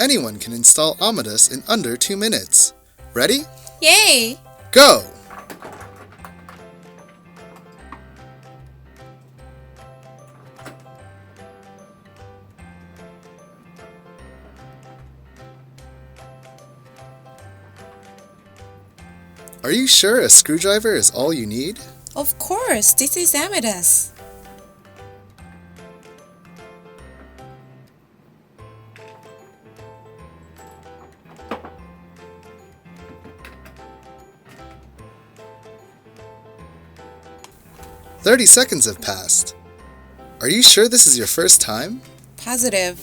anyone can install AMADAS in under 2 minutes. Ready? Yay! Go! Are you sure a screwdriver is all you need? Of course, this is AMADAS. "30 seconds have passed. Are you sure this is your first time? Positive.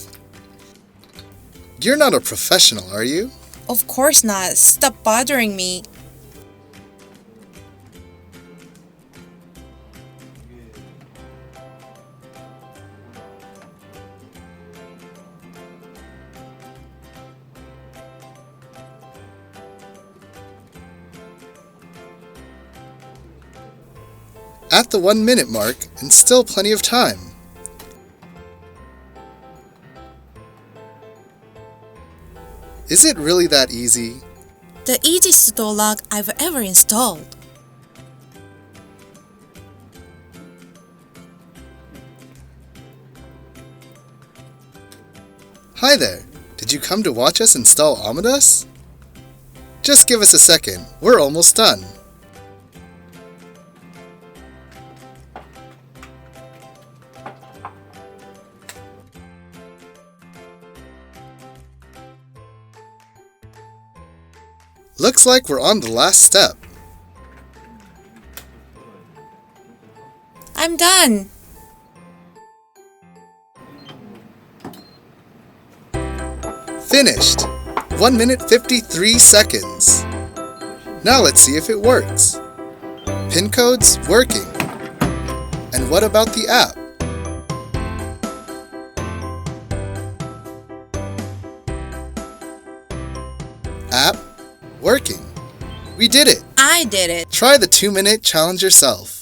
You're not a professional, are you? Of course not. Stop bothering me. At the 1-minute mark, and still plenty of time. Is it really that easy? The easiest door lock I've ever installed. Hi there! Did you come to watch us install AMADAS? Just give us a second, we're almost done. Looks like we're on the last step. I'm done. Finished! 1 minute 53 seconds. Now let's see if it works. Pin code's working. And what about the app? App working. We did it! I did it. Try the 2-minute challenge yourself.